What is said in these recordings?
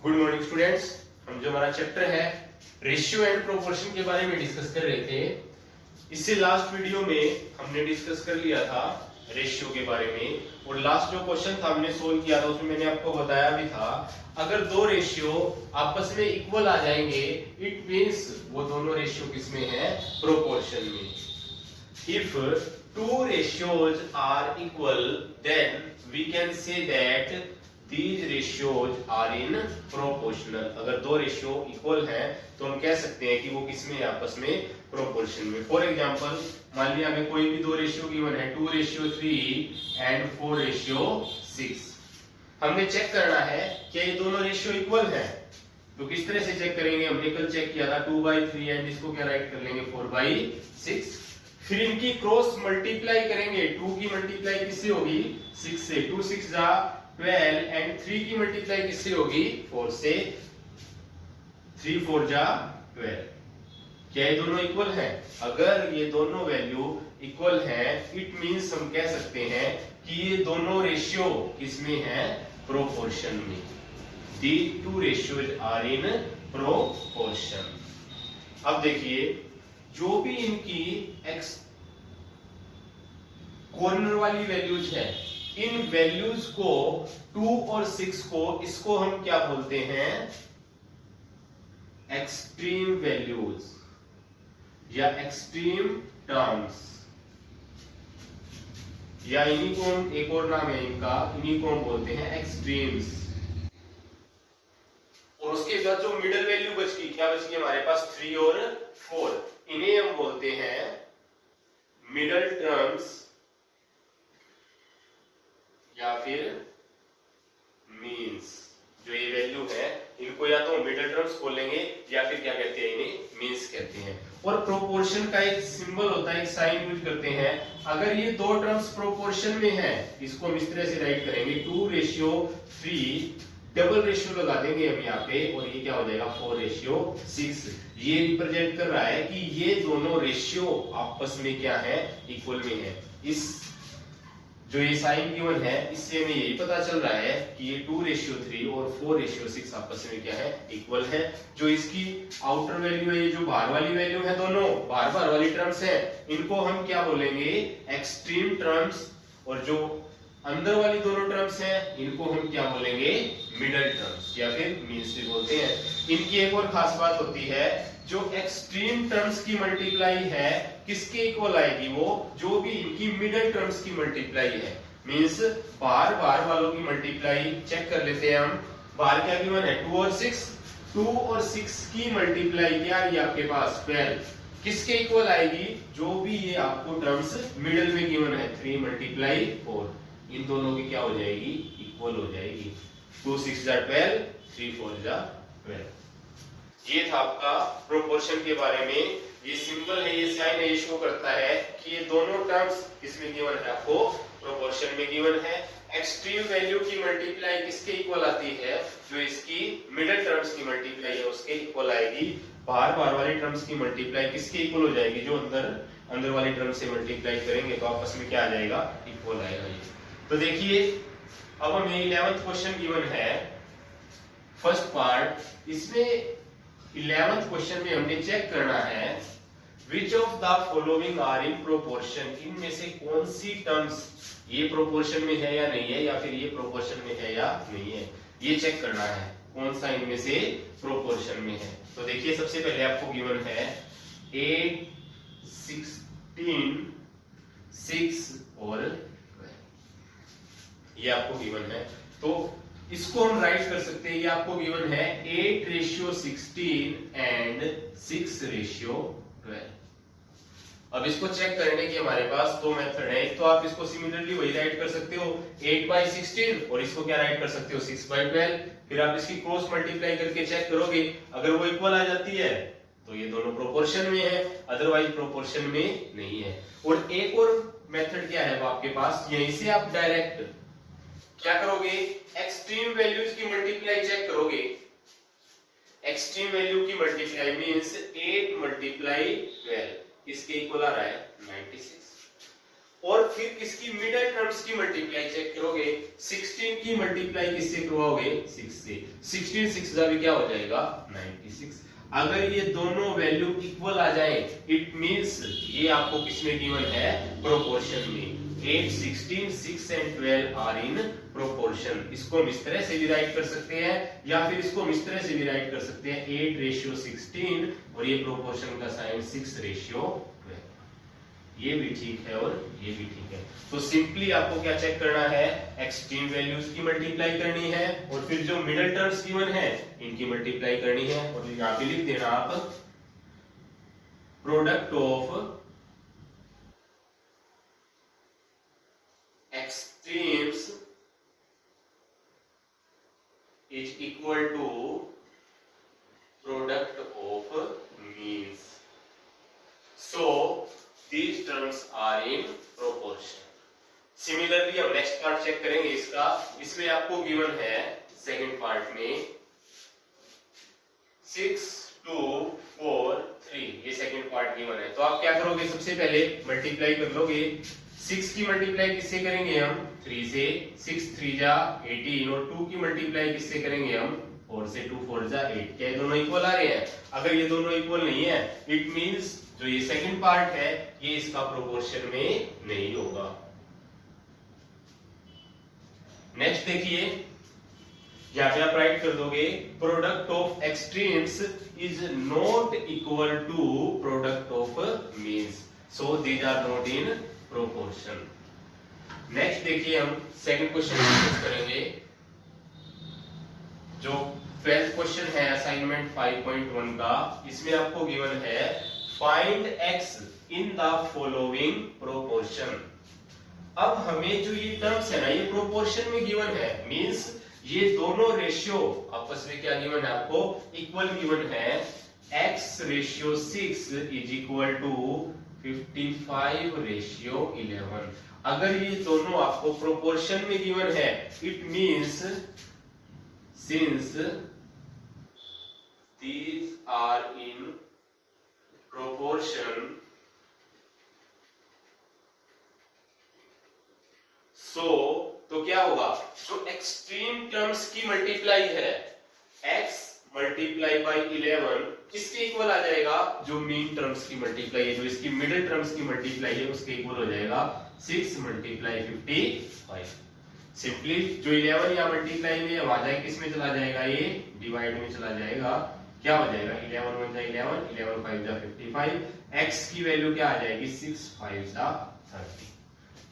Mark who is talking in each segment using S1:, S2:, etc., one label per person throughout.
S1: Good morning students. हम जो हमारा चैप्टर है रेशियो एंड प्रोपोर्शन के बारे में डिस्कस कर रहे थे। इससे लास्ट वीडियो में हमने डिस्कस कर लिया था रेशियो के बारे में, और लास्ट जो क्वेश्चन था हमने सोल्व किया था उसमें मैंने आपको बताया भी था, अगर दो रेशियो आपस में इक्वल आ जाएंगे इट मींस वो दोनों रेशियो किसमें है, प्रोपोर्शन में। If two ratios are equal then we can say that these ratios are in proportional। अगर दो रेशियो इक्वल हैं तो हम कह सकते हैं कि वो किसमें है, आपस में प्रोपोर्शन में। फॉर एग्जांपल मान लिया हमें कोई भी दो रेशियो गिवन है 2:3 एंड 4:6। हमने चेक करना है क्या ये दोनों रेशियो इक्वल हैं। तो किस तरह से चेक करेंगे, हमने कल चेक किया था 2/3 एंड इसको क्या राइट कर लेंगे 4/6। फिर इनकी क्रॉस मल्टीप्लाई करेंगे। 2 की मल्टीप्लाई किससे होगी 6 से, 2 6 जा 12 एंड 3 की मल्टीप्लाई किससे होगी 4 से, 3 4 जा 12। क्या ये दोनों इक्वल हैं? अगर ये दोनों वैल्यू इक्वल हैं इट मींस हम कह सकते हैं कि ये दोनों रेशियो किसमें हैं, प्रोपोर्शन में। The two ratios are in proportion. अब देखिए जो भी इनकी एक्स कॉर्नर वाली वैल्यूज है, इन वैल्यूज को 2 और 6 को इसको हम क्या बोलते हैं, एक्सट्रीम वैल्यूज या एक्सट्रीम टर्म्स, या इन्हीं को हम, एक और नाम है इनका, इन्हीं को हम बोलते हैं एक्सट्रीम्स। और उसके बाद जो मिडिल वैल्यू बच गई, क्या बच गई हमारे पास 3 और 4, इन्हें हम बोलते हैं मिडल टर्म्स या फिर मीन्स। जो ये वैल्यू है इनको या तो मिडल टर्म्स बोलेंगे या फिर क्या कहते हैं, इन्हें मीन्स कहते हैं। और प्रोपोर्शन का एक सिंबल होता है, एक साइन यूज करते हैं। अगर ये दो टर्म्स प्रोपोर्शन में है इसको हम इस तरह से राइट करेंगे 2:3, डबल रेशियो लगा देंगे हम यहाँ पे और ये क्या हो जाएगा 4:6। ये रिप्रेजेंट कर रहा है कि ये दोनों रेशियो आपस में क्या है, इक्वल में है। इस जो ये साइन गिवन है इससे हमें यही पता चल रहा है कि ये 2:3 और 4:6 आपस में क्या है, इक्वल है। जो इसकी आउटर वैल्यू है, ये जो बाहर वाली वैल्यू है, दोनों बाहर वाली टर्म्स है, इनको हम क्या बोलेंगे, एक्सट्रीम टर्म्स। और जो अंदर वाली दोनों टर्म्स हैं इनको हम क्या बोलेंगे, मिडल टर्म्स या फिर मीन्स भी बोलते हैं। इनकी एक और खास बात होती है, जो एक्सट्रीम टर्म्स की मल्टीप्लाई है किसके इक्वल आएगी, वो जो भी इनकी मिडल टर्म्स की मल्टीप्लाई है। मीन्स बाहर वालों की मल्टीप्लाई चेक कर लेते हैं हम। बाहर क्या गिवन है 2 और 6, 2 और 6 की मल्टीप्लाई क्या है आपके पास 12, किसके इक्वल आएगी, जो भी ये आपको टर्म्स मिडल में गिवन है 3 × 4, इन दोनों की क्या हो जाएगी, इक्वल हो जाएगी। 2 6 जा 12, 3 4 जा 12। ये था आपका प्रोपोर्शन के बारे में। ये सिंबल है, ये साइन है, ये शो करता है कि ये दोनों टर्म्स इसमें गिवन है, आपको प्रोपोर्शन में गिवन है। एक्सट्रीम वैल्यू की मल्टीप्लाई किसके इक्वल आती है, जो इसकी मिडिल टर्म्स की मल्टीप्लाई है उसके इक्वल आएगी। बाहर वाली टर्म्स की मल्टीप्लाई किसके इक्वल हो जाएगी, जो अंदर वाली टर्म से मल्टीप्लाई करेंगे तो आपस में क्या आ जाएगा, इक्वल आएगा। ये तो देखिए अब हमें 11th क्वेश्चन गिवन है, फर्स्ट पार्ट। इसमें 11th क्वेश्चन में हमने चेक करना है which of the following are in proportion. इनमें से कौन सी टर्म्स ये प्रोपोर्शन में है या नहीं है, या फिर ये प्रोपोर्शन में है या नहीं है, ये चेक करना है कौन सा इनमें से प्रोपोर्शन में है। तो देखिए सबसे पहले आपको गिवन है 8 16 6 और ये आपको गिवन है। तो इसको हम राइट कर सकते हैं, ये आपको गिवन है 8:16 एंड 6:12। अब इसको चेक करने की हमारे पास दो मेथड है। एक तो आप इसको सिमिलरली वही राइट कर सकते हो 8/16 और इसको क्या राइट कर सकते हो 6/12। फिर आप इसकी क्रॉस मल्टीप्लाई करके चेक करोगे, अगर वो इक्वल आ जाती है तो ये दोनों प्रोपोर्शन में है, अदरवाइज प्रोपोर्शन में नहीं है। और एक और मेथड क्या है वो आपके पास, यहीं से आप डायरेक्ट क्या करोगे, एक्सट्रीम वैल्यूज की मल्टीप्लाई चेक करोगे। एक्सट्रीम वैल्यू की मल्टीप्लाई मींस 8 × 12 इसके इक्वल आ रहा है 96। और फिर इसकी मिडिल टर्म्स की मल्टीप्लाई चेक करोगे। 16 की मल्टीप्लाई किससे करवाओगे? 6 से। 16 6 जा भी क्या हो जाएगा? 96। अगर ये दोनों वैल्यू इक्वल आ जाए, इट मींस ये आपको किसमें गिवन है? प्रोपोर्शन में। 8 16 6 एंड 12 आर इन प्रोपोर्शन। इसको हम इस तरह से भी राइट कर सकते हैं या फिर इसको हम इस तरह से भी राइट कर सकते हैं 8:16 और ये प्रोपोर्शन का साइन 6:12। ये भी ठीक है और ये भी ठीक है। तो सिंपली आपको क्या चेक करना है? एक्सट्रीम वैल्यूज की मल्टीप्लाई करनी है और फिर जो मिडिल टर्म्स गिवन है इनकी मल्टीप्लाई करनी है। और यहां पे लिख देना आप product of extremes is equal to product of means. So these terms are in proportion. Similarly हम नेक्स्ट पार्ट चेक करेंगे इसका। इसमें आपको गिवन है सेकंड पार्ट में 6 2 4 3, ये सेकंड पार्ट गिवन है। तो आप क्या करोगे? सबसे पहले मल्टीप्लाई कर लोगे। 6 की मल्टीप्लाई किससे करेंगे हम? 3 से। 6 3 जा 18 और 2 की मल्टीप्लाई किससे करेंगे हम? 4 से। 2 4 जा 8। क्या ये दोनों इक्वल आ रहे हैं? अगर ये दोनों इक्वल नहीं है, इट मींस जो ये सेकंड पार्ट है ये इसका प्रोपोर्शन में नहीं होगा। नेक्स्ट देखिए, यहां पे आप राइट कर दोगे product of extremes is not equal to product of means, so these are not in proportion. Next देखिए, हम सेकंड क्वेश्चन डिस्कस करेंगे जो 12th क्वेश्चन है असाइनमेंट 5.1 का। इसमें आपको गिवन है find x in the following proportion. अब हमें जो ये टर्म्स है ना, ये प्रोपोर्शन में गिवन है, मींस ये दोनों रेशियो आपस में क्या गिवन है? आपको इक्वल गिवन है। x/6 is equal to 55/11। अगर ये दोनों आपको प्रोपोर्शन में गिवन है, it means since these are in proportion, so तो क्या होगा? जो एक्सट्रीम टर्म्स की मल्टीप्लाई है x मल्टीप्लाई बाई 11 किसके इक्वल आ जाएगा? जो मीन टर्म्स की मल्टीप्लाई है, जो इसकी मिडिल टर्म्स की मल्टीप्लाई है उसके इक्वल हो जाएगा 6 मल्टीप्लाई 55। सिंपली जो 11 यहाँ मल्टीप्लाई में है वहां जाए किस में चला जाएगा? ये डिवाइड में चला जाएगा। क्या हो जाएगा? 11 1 जा 11, 11 5 जा 55। x की वैल्यू क्या आ जाएगी? 6 5 जा 30।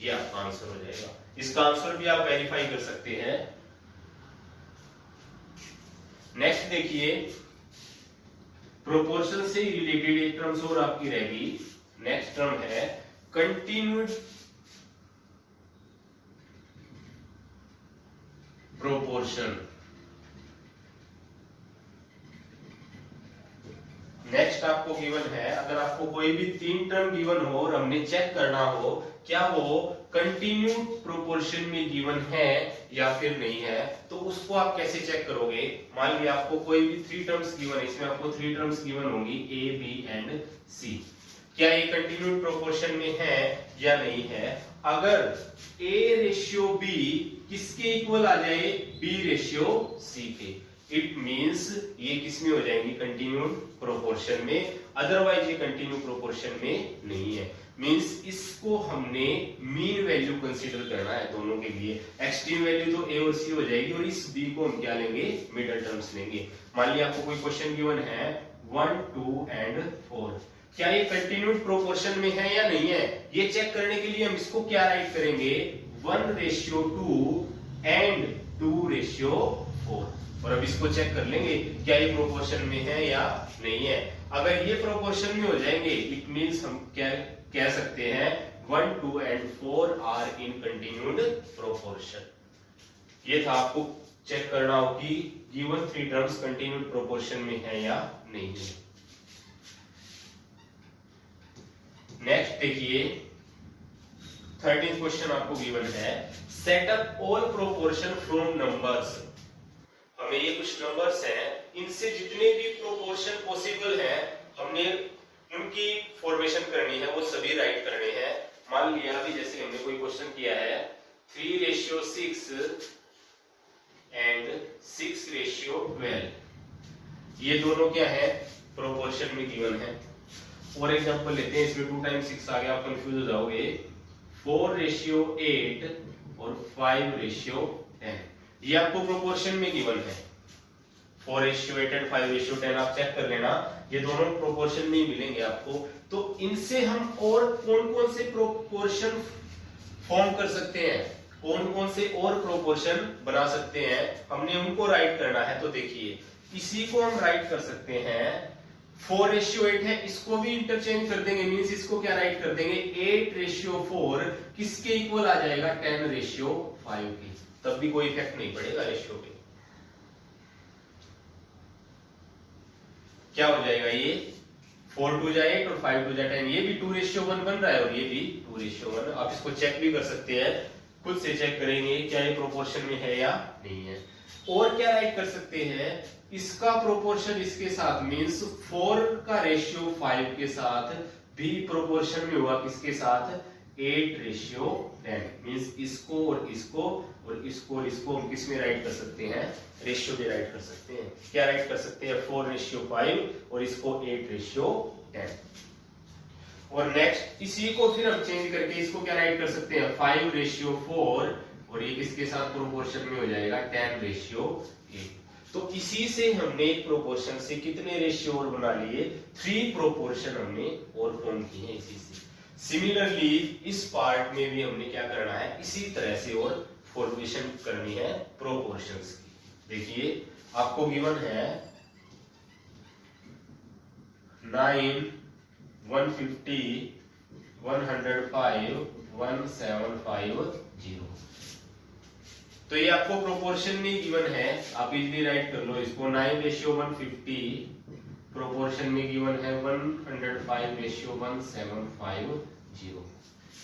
S1: ये आपका आंसर हो जाएगा। इसका आंसर भी आप वेरीफाई कर सकते हैं। नेक्स्ट देखिए, प्रोपोर्शन से रिलेटेड एक टर्म्स और आपकी रहेगी। नेक्स्ट टर्म है कंटिन्यूड प्रोपोर्शन। नेक्स्ट आपको गिवन है, अगर आपको कोई भी 3 टर्म गिवन हो और हमने चेक करना हो क्या वो कंटिन्यूड प्रोपोर्शन में गिवन है या फिर नहीं है, तो उसको आप कैसे चेक करोगे? मान लिया आपको कोई भी 3 टर्म्स गिवन है, इसमें आपको 3 टर्म्स गिवन होंगी a b एंड c। क्या ये कंटिन्यूड प्रोपोर्शन में है या नहीं है? अगर a/b किसके इक्वल आ जाए? b/c के, इट मींस ये किसमें हो जाएंगी? कंटिन्यूड प्रोपोर्शन में। अदरवाइज ये कंटिन्यू प्रोपोर्शन में नहीं है। मींस इसको हमने मीन वैल्यू कंसीडर करना है दोनों के लिए। एक्सट्रीम वैल्यू तो a और c हो जाएगी और इस b को हम क्या लेंगे? मिडिल टर्म्स लेंगे। मान लिया आपको कोई क्वेश्चन गिवन है 1 2 एंड 4, क्या ये कंटिन्यूड प्रोपोर्शन में है या नहीं है? ये चेक करने के लिए हम इसको क्या राइट करेंगे? 1/2 एंड 2/4। और अब इसको चेक कर लेंगे क्या ये प्रोपोर्शन में है या नहीं है। अगर ये प्रोपोर्शन में हो जाएंगे, इट मींस हम क्या कह सकते हैं? 1 2 and 4 are in continued proportion. ये था आपको चेक करना हो कि गिवन 3 टर्म्स कंटिन्यूड प्रोपोर्शन में है या नहीं है। नेक्स्ट देखिए, 13th क्वेश्चन आपको गिवन है set up all proportion from numbers. हमें ये कुछ नंबर्स हैं, इनसे जितने भी प्रोपोर्शन पॉसिबल हैं हमने उनकी फॉर्मेशन करनी है, वो सभी राइट करने हैं। मान लिया अभी जैसे हमने कोई क्वेश्चन किया है 3:6 एंड 6:12, ये दोनों क्या है प्रोपोर्शन में गिवन है। और एग्जांपल लेते हैं, इसमें 2 टाइम्स 6 आ गया, आप कंफ्यूज हो जाओगे। 4:8 और 5:10, ये आपको प्रोपोर्शन में गिवन है। 4:8 एंड 5:10 आप चेक कर लेना, ये दोनों प्रोपोर्शन में ही मिलेंगे आपको। तो इनसे हम और कौन कौन से प्रोपोर्शन फॉर्म कर सकते हैं, कौन कौन से और प्रोपोर्शन बना सकते हैं, हमने उनको राइट करना है। तो देखिए इसी को हम राइट कर सकते हैं, 4:8 है, इसको भी इंटरचेंज कर देंगे, मींस इसको क्या राइट कर देंगे 8:4, किसके इक्वल आ जाएगा 10:5 के, तब भी कोई इफेक्ट नहीं पड़ेगा रेशियो पे। क्या हो जाएगा ये 4 2 8 और 5 2 10, ये भी 2:1 बन रहा है और ये भी 2:1। आप इसको चेक भी कर सकते हैं, खुद से चेक करेंगे क्या ये प्रोपोर्शन में है या नहीं है। और क्या राइट कर सकते हैं, इसका प्रोपोर्शन इसके साथ, मींस 4 का रेशियो 5 के साथ भी प्रोपोर्शन में हुआ, किसके साथ 8:10, मींस इसको और इसको और इसको और इसको हम किस में राइट कर सकते हैं, रेशियो में राइट कर सकते हैं। क्या राइट कर सकते हैं 4:5 और इसको 8:10। और नेक्स्ट इसी को फिर हम चेंज करके इसको क्या राइट कर सकते हैं 5:4 और ये किसके साथ प्रोपोर्शन में हो जाएगा 10:8। तो इसी से हमने एक प्रोपोर्शन से कितने रेशियो और बना लिए, 3 प्रोपोर्शन हमने और फॉर्म किए हैं इसी से। सिमिलरली इस पार्ट में भी हमने क्या करना है, इसी तरह से और फॉर्मेशन करनी है प्रोपोर्शंस की। देखिए आपको गिवन है 9 150 105 1750, तो ये आपको प्रोपोर्शन में गिवन है, आप इजीली राइट कर लो इसको। 9:150 प्रोपोर्शन में गिवन है 105:1750,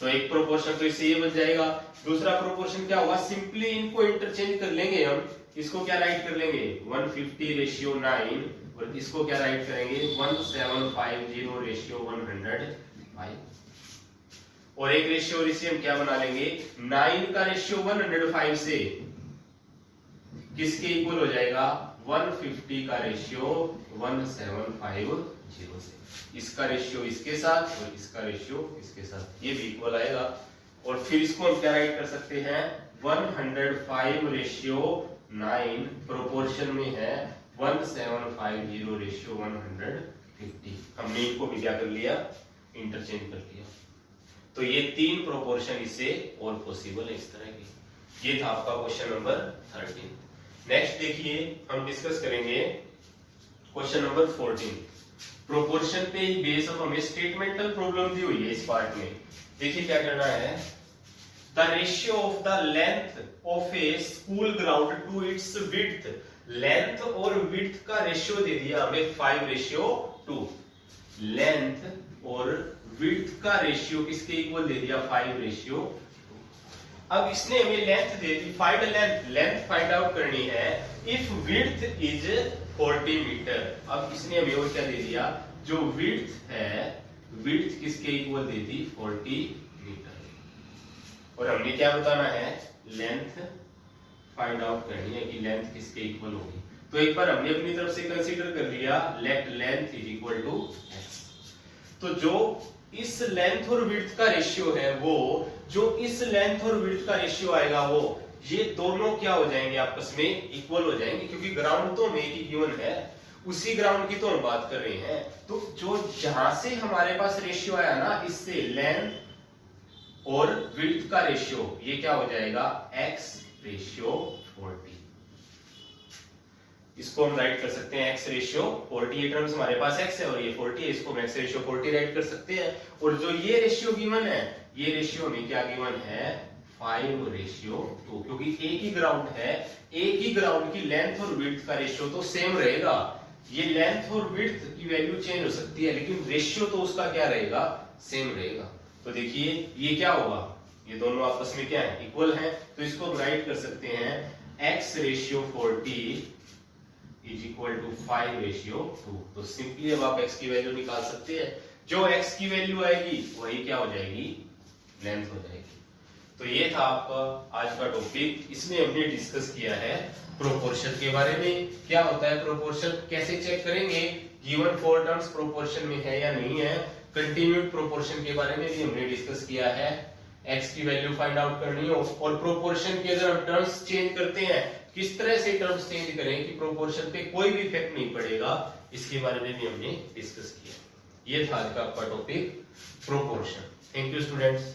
S1: तो एक प्रोपोर्शन तो इससे ये बन जाएगा। दूसरा प्रोपोर्शन क्या होगा, सिंपली इनको इंटरचेंज कर लेंगे हम, इसको क्या राइट कर लेंगे 150:9 और इसको क्या राइट करेंगे 1750:105, और एक रेशियो इसे हम क्या बना लेंगे 9 का रेशियो 105 से किसके इक्वल हो जाएगा 150 का रेशियो 1750 से, इसका रेशियो इसके साथ और इसका रेशियो इसके साथ, ये भी इक्वल आएगा। और फिर इसको हम क्या राइट कर सकते हैं 105:9 प्रोपोर्शन में है 1750:150, हमने इनको भी क्या कर लिया इंटरचेंज कर लिया। तो ये 3 प्रोपोर्शन इससे और पॉसिबल है इस तरह की। ये था आपका क्वेश्चन नंबर 13। नेक्स्ट देखिए हम डिस्कस करेंगे क्वेश्चन नंबर 14। प्रोपोर्शन पे ही बेस ऑफ हमें स्टेटमेंटल प्रॉब्लम दी हुई है इस पार्ट में। देखिए क्या करना है, the ratio of the length of a school ground to its width, length और विड्थ का रेशियो दे दिया हमें 5:2, लेंथ और विड्थ का रेशियो किसके इक्वल दे दिया 5:2। अब इसने हमें लेंथ दे दी, फाइंड लेंथ फाइंड आउट करनी है इफ विड्थ इज 40 मीटर। अब इसने हमें और क्या दे दिया, जो विड्थ है, विड्थ किसके इक्वल दे दी 40 मीटर, और हमने क्या बताना है लेंथ फाइंड आउट करनी है कि लेंथ किसके इक्वल होगी। तो एक बार हमने अपनी तरफ से कंसीडर कर लिया let length is equal to x, तो जो इस लेंथ और विड्थ का रेशियो है वो, जो इस लेंथ और विड्थ का रेशियो आएगा वो, ये दोनों क्या हो जाएंगे आपस में इक्वल हो जाएंगे, क्योंकि ग्राउंड तो में ही गिवन है, उसी ग्राउंड की तो हम बात कर रहे हैं। तो जो जहां से हमारे पास रेशियो आया ना, इससे लेंथ और विड्थ का रेशियो ये क्या हो जाएगा x:40। इसको हम राइट कर सकते हैं x:40, ये टर्म्स हमारे पास x है और ये 40 है, इसको हम x:40 राइट कर सकते हैं। और जो ये रेशियो गिवन है, ये रेशियो में क्या गिवन है 5:2, क्योंकि एक ही ग्राउंड है, एक ही ग्राउंड की लेंथ और विड्थ का रेशियो तो सेम रहेगा। ये लेंथ और विड्थ की वैल्यू चेंज हो सकती है लेकिन रेशियो तो उसका क्या रहेगा सेम रहेगा। तो देखिए ये क्या होगा, ये दोनों आपस में क्या है इक्वल है, तो इसको हम राइट कर सकते हैं x:40 इज इक्वल टू 5:2। तो सिंपली अब आप x की वैल्यू निकाल सकते हैं, जो x की वैल्यू आएगी वही क्या हो जाएगी लेंथ हो जाएगी। तो ये था आपका आज का टॉपिक। इसमें हमने डिस्कस किया है प्रोपोर्शन के बारे में, क्या होता है प्रोपोर्शन, कैसे चेक करेंगे गिवन फोर टर्म्स प्रोपोर्शन में है या नहीं है। कंटिन्यूड प्रोपोर्शन के बारे में भी हमने डिस्कस किया है, x की वैल्यू फाइंड आउट करनी हो, और प्रोपोर्शन के अगर हम टर्म्स चेंज करते हैं किस तरह से टर्म्स चेंज करें कि प्रोपोर्शन पे कोई भी इफेक्ट नहीं पड़ेगा, इसके बारे में भी हमने डिस्कस किया। ये था आज का आपका topic proportion. Thank you students.